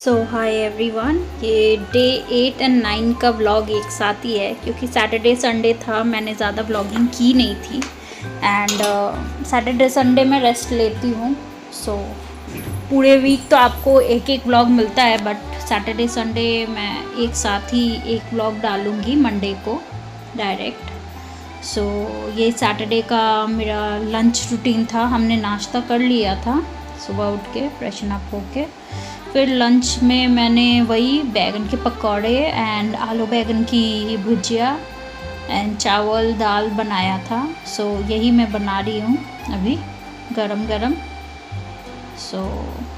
सो hi everyone, ये day 8 and 9 का vlog एक साथ ही है क्योंकि सैटरडे संडे था। मैंने ज़्यादा व्लॉगिंग की नहीं थी एंड सैटरडे संडे मैं रेस्ट लेती हूँ। सो पूरे वीक तो आपको एक एक व्लॉग मिलता है, बट सैटरडे संडे मैं एक साथ ही एक व्लॉग डालूँगी मंडे को डायरेक्ट। सो ये सैटरडे का मेरा लंच रूटीन था। हमने नाश्ता कर लिया था सुबह उठ के फ्रेशन अप होके। फिर लंच में मैंने वही बैगन के पकौड़े एंड आलू बैगन की भुजिया एंड चावल दाल बनाया था। सो यही मैं बना रही हूँ अभी गरम गरम। सो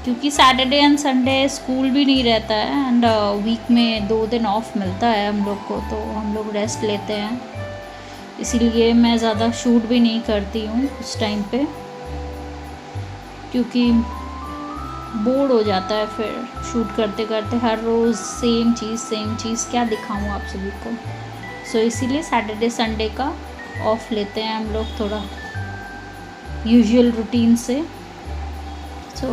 क्योंकि सैटरडे एंड संडे स्कूल भी नहीं रहता है एंड वीक में 2 दिन ऑफ मिलता है हम लोग को, तो हम लोग रेस्ट लेते हैं। इसीलिए मैं ज़्यादा शूट भी नहीं करती हूँ उस टाइम पे, क्योंकि बोर हो जाता है फिर शूट करते करते हर रोज़ सेम चीज़ क्या दिखाऊँ आप सभी को। सो इसीलिए सैटरडे संडे का ऑफ लेते हैं हम लोग थोड़ा यूजुअल रूटीन से। सो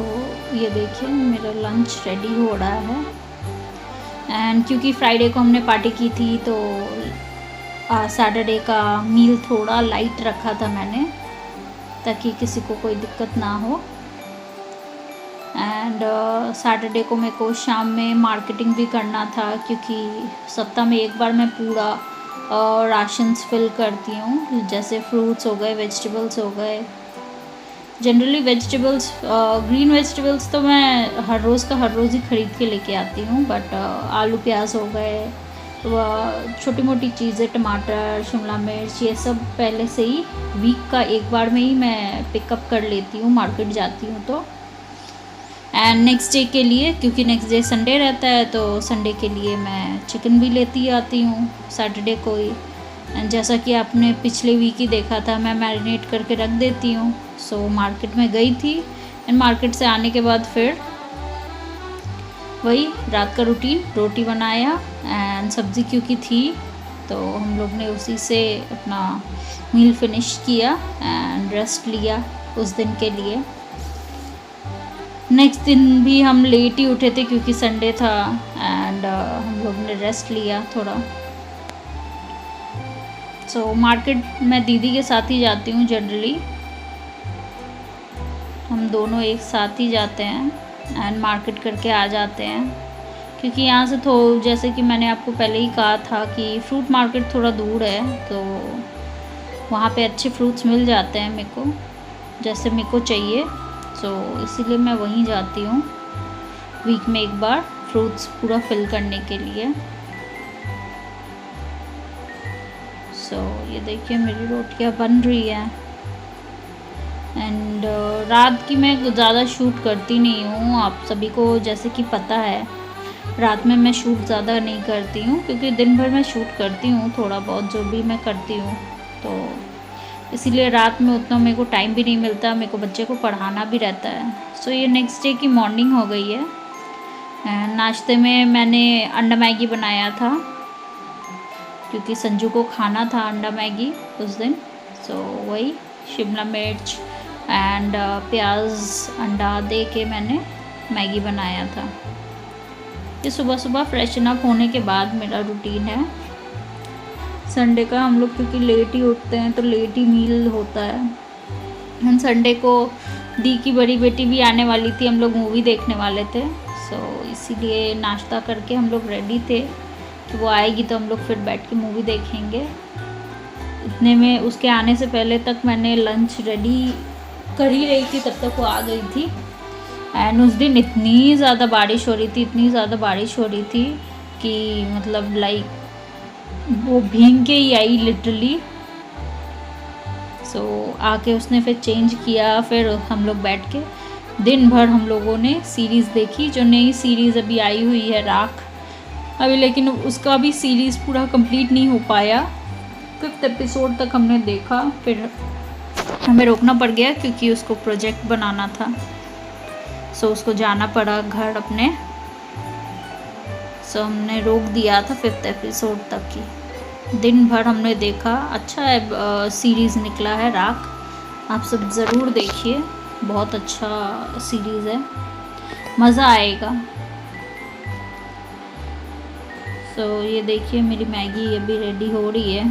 ये देखिए मेरा लंच रेडी हो रहा है एंड क्योंकि फ्राइडे को हमने पार्टी की थी तो सैटरडे का मील थोड़ा लाइट रखा था मैंने, ताकि किसी को कोई दिक्कत ना हो। एंड सैटरडे को मेरे को शाम में मार्केटिंग भी करना था, क्योंकि सप्ताह में एक बार मैं पूरा राशंस फिल करती हूँ, जैसे फ्रूट्स हो गए, वेजिटेबल्स हो गए। जनरली वेजिटेबल्स, ग्रीन वेजिटेबल्स तो मैं हर रोज़ ही ख़रीद के लेके आती हूँ, बट आलू प्याज हो गए, छोटी मोटी चीज़ें, टमाटर, शिमला मिर्च, ये सब पहले से ही वीक का एक बार में ही मैं पिकअप कर लेती हूँ, मार्केट जाती हूँ तो। एंड नेक्स्ट डे के लिए, क्योंकि नेक्स्ट डे संडे रहता है, तो संडे के लिए मैं चिकन भी लेती आती हूँ सैटरडे को ही। एंड जैसा कि आपने पिछले वीक ही देखा था, मैं मैरिनेट करके रख देती हूँ। सो मार्केट में गई थी एंड मार्केट से आने के बाद फिर वही रात का रूटीन, रोटी बनाया एंड सब्ज़ी क्योंकि थी तो हम लोग ने उसी से अपना मील फिनिश किया एंड रेस्ट लिया उस दिन के लिए। नेक्स्ट दिन भी हम लेट ही उठे थे क्योंकि संडे था एंड हम लोग ने रेस्ट लिया थोड़ा। सो मार्केट मैं दीदी के साथ ही जाती हूँ जनरली, हम दोनों एक साथ ही जाते हैं एंड मार्केट करके आ जाते हैं। क्योंकि यहाँ से जैसे कि मैंने आपको पहले ही कहा था कि फ्रूट मार्केट थोड़ा दूर है, तो वहाँ पे अच्छे फ्रूट्स मिल जाते हैं मेरे को, जैसे मेरे को चाहिए। सो इसीलिए मैं वहीं जाती हूँ वीक में एक बार फ्रूट्स पूरा फिल करने के लिए। सो ये देखिए मेरी रोटियाँ बन रही है एंड रात की मैं ज़्यादा शूट करती नहीं हूँ, आप सभी को जैसे कि पता है। रात में मैं शूट ज़्यादा नहीं करती हूँ क्योंकि दिन भर मैं शूट करती हूँ थोड़ा बहुत जो भी मैं करती हूँ, तो इसीलिए रात में उतना मेरे को टाइम भी नहीं मिलता, मेरे को बच्चे को पढ़ाना भी रहता है। सो ये नेक्स्ट डे की मॉर्निंग हो गई है एंड नाश्ते में मैंने अंडा मैगी बनाया था क्योंकि संजू को खाना था अंडा मैगी उस दिन। सो वही शिमला मिर्च एंड प्याज अंडा दे के मैंने मैगी बनाया था। ये सुबह सुबह फ्रेशन अप होने के बाद मेरा रूटीन है संडे का। हम लोग क्योंकि लेट ही उठते हैं तो लेट ही मील होता है। हम संडे को दी की बड़ी बेटी भी आने वाली थी, हम लोग मूवी देखने वाले थे। सो इसीलिए नाश्ता करके हम लोग रेडी थे कि वो आएगी तो हम लोग फिर बैठ के मूवी देखेंगे। इतने में उसके आने से पहले तक मैंने लंच रेडी कर ही रही थी, तब तक वो आ गई थी। एंड उस दिन इतनी ज़्यादा बारिश हो रही थी कि मतलब लाइक वो भीग के ही आई लिटरली। सो आके उसने फिर चेंज किया, फिर हम लोग बैठ के दिन भर हम लोगों ने सीरीज़ देखी, जो नई सीरीज़ अभी आई हुई है राख अभी, लेकिन उसका भी सीरीज़ पूरा कंप्लीट नहीं हो पाया। 5th एपिसोड तक हमने देखा, फिर हमें रोकना पड़ गया क्योंकि उसको प्रोजेक्ट बनाना था। सो उसको जाना पड़ा घर अपने। सो हमने रोक दिया था 5th एपिसोड तक की। दिन भर हमने देखा, अच्छा है सीरीज़ निकला है राख, आप सब ज़रूर देखिए, बहुत अच्छा सीरीज़ है, मज़ा आएगा। सो ये देखिए मेरी मैगी अभी रेडी हो रही है।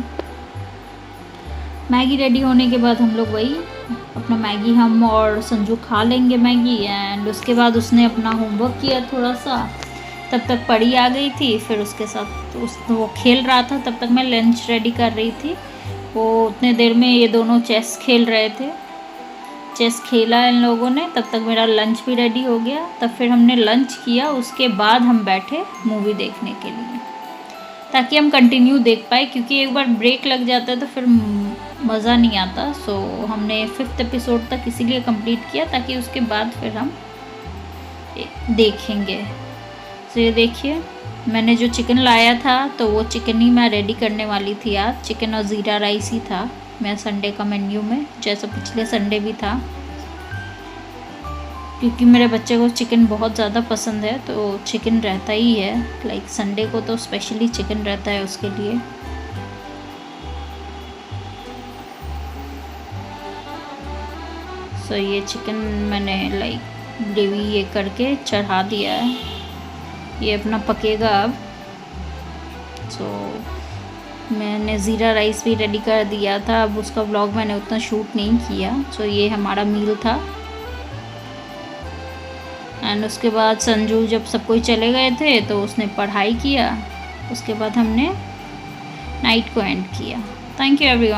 मैगी रेडी होने के बाद हम लोग वही अपना मैगी हम और संजू खा लेंगे मैगी। एंड उसके बाद उसने अपना होमवर्क किया थोड़ा सा, तब तक परी आ गई थी, फिर उसके साथ वो खेल रहा था, तब तक मैं लंच रेडी कर रही थी। वो उतने देर में ये दोनों चेस खेल रहे थे, चेस खेला इन लोगों ने, तब तक मेरा लंच भी रेडी हो गया। तब फिर हमने लंच किया, उसके बाद हम बैठे मूवी देखने के लिए, ताकि हम कंटिन्यू देख पाए, क्योंकि एक बार ब्रेक लग जाता है तो फिर मज़ा नहीं आता। सो हमने 5th एपिसोड तक इसीलिए कंप्लीट किया, ताकि उसके बाद फिर हम देखेंगे। तो ये देखिए मैंने जो चिकन लाया था तो वो चिकन ही मैं रेडी करने वाली थी आज। चिकन और ज़ीरा राइस ही था मेरा संडे का मेन्यू में, जैसा पिछले संडे भी था, क्योंकि मेरे बच्चे को चिकन बहुत ज़्यादा पसंद है, तो चिकन रहता ही है। लाइक संडे को तो स्पेशली चिकन रहता है उसके लिए। सो ये चिकन मैंने लाइक ग्रेवी ये करके चढ़ा दिया है, ये अपना पकेगा अब। सो मैंने ज़ीरा राइस भी रेडी कर दिया था, अब उसका व्लॉग मैंने उतना शूट नहीं किया। सो ये हमारा मील था। एंड उसके बाद संजू जब सब कोई चले गए थे तो उसने पढ़ाई किया, उसके बाद हमने नाइट को एंड किया। Thank you everyone.